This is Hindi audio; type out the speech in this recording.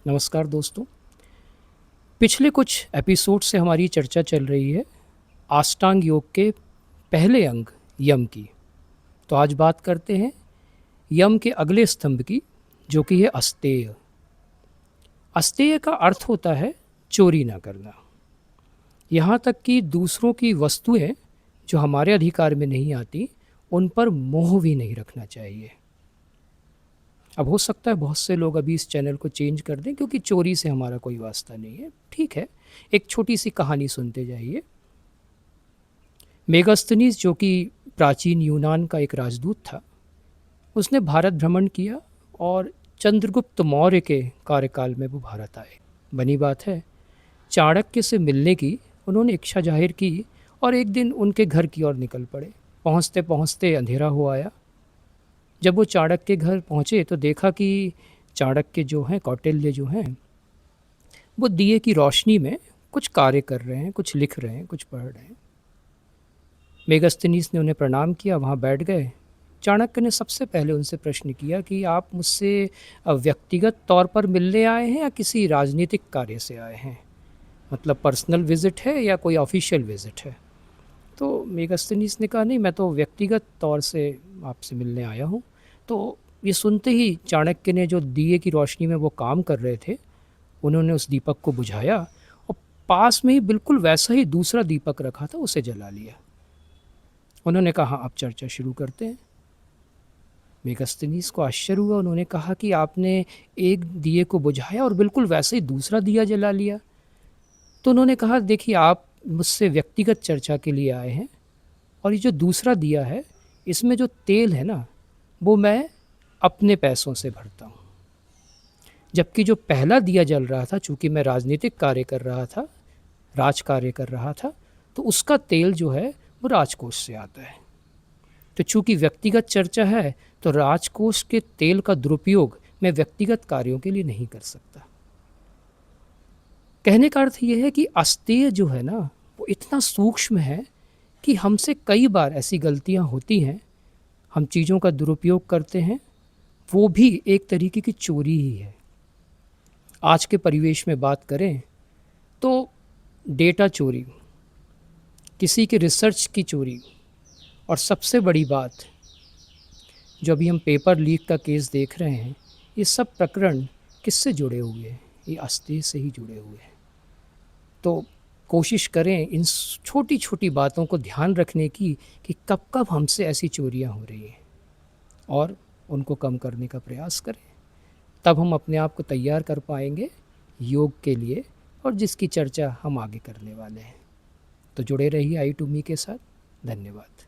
नमस्कार दोस्तों। पिछले कुछ एपिसोड से हमारी चर्चा चल रही है अष्टांग योग के पहले अंग यम की। तो आज बात करते हैं यम के अगले स्तंभ की, जो कि है अस्तेय। अस्तेय का अर्थ होता है चोरी ना करना। यहाँ तक कि दूसरों की वस्तुएं जो हमारे अधिकार में नहीं आती, उन पर मोह भी नहीं रखना चाहिए। अब हो सकता है बहुत से लोग अभी इस चैनल को चेंज कर दें, क्योंकि चोरी से हमारा कोई वास्ता नहीं है। ठीक है, एक छोटी सी कहानी सुनते जाइए। मेगास्थनीज, जो कि प्राचीन यूनान का एक राजदूत था, उसने भारत भ्रमण किया और चंद्रगुप्त मौर्य के कार्यकाल में वो भारत आए। बनी बात है, चाणक्य से मिलने की उन्होंने इच्छा जाहिर की और एक दिन उनके घर की ओर निकल पड़े। पहुंचते पहुंचते अंधेरा हो आया। जब वो चाणक्य के घर पहुंचे तो देखा कि चाणक्य जो हैं, कौटिल्य जो हैं, वो दिए की रोशनी में कुछ कार्य कर रहे हैं, कुछ लिख रहे हैं, कुछ पढ़ रहे हैं। मेगास्थनीज ने उन्हें प्रणाम किया, वहाँ बैठ गए। चाणक्य ने सबसे पहले उनसे प्रश्न किया कि आप मुझसे व्यक्तिगत तौर पर मिलने आए हैं या किसी राजनीतिक कार्य से आए हैं? मतलब पर्सनल विजिट है या कोई ऑफिशियल विजिट है? तो मेगास्थनीज ने कहा, नहीं, मैं तो व्यक्तिगत तौर से आपसे मिलने आया हूँ। तो ये सुनते ही चाणक्य ने, जो दिए की रोशनी में वो काम कर रहे थे, उन्होंने उस दीपक को बुझाया और पास में ही बिल्कुल वैसा ही दूसरा दीपक रखा था, उसे जला लिया। उन्होंने कहा, अब चर्चा शुरू करते हैं। मेगास्थनीज को आश्चर्य हुआ। उन्होंने कहा कि आपने एक दिए को बुझाया और बिल्कुल वैसे ही दूसरा दिया जला लिया। तो उन्होंने कहा, देखिए, आप मुझसे व्यक्तिगत चर्चा के लिए आए हैं और ये जो दूसरा दिया है, इसमें जो तेल है ना, वो मैं अपने पैसों से भरता हूँ। जबकि जो पहला दिया जल रहा था, चूँकि मैं राजनीतिक कार्य कर रहा था, राज कार्य कर रहा था, तो उसका तेल जो है वो राजकोष से आता है। तो चूँकि व्यक्तिगत चर्चा है, तो राजकोष के तेल का दुरुपयोग मैं व्यक्तिगत कार्यों के लिए नहीं कर सकता। कहने का अर्थ ये है कि अस्तेय जो है ना, वो इतना सूक्ष्म है कि हमसे कई बार ऐसी गलतियाँ होती हैं, हम चीज़ों का दुरुपयोग करते हैं, वो भी एक तरीके की चोरी ही है। आज के परिवेश में बात करें तो डेटा चोरी, किसी के रिसर्च की चोरी, और सबसे बड़ी बात, जो अभी हम पेपर लीक का केस देख रहे हैं, ये सब प्रकरण किससे जुड़े हुए हैं? ये अस्तेय से ही जुड़े हुए हैं। तो कोशिश करें इन छोटी छोटी बातों को ध्यान रखने की, कि कब कब हमसे ऐसी चोरियां हो रही हैं, और उनको कम करने का प्रयास करें। तब हम अपने आप को तैयार कर पाएंगे योग के लिए, और जिसकी चर्चा हम आगे करने वाले हैं। तो जुड़े रहिए आई टू मी के साथ। धन्यवाद।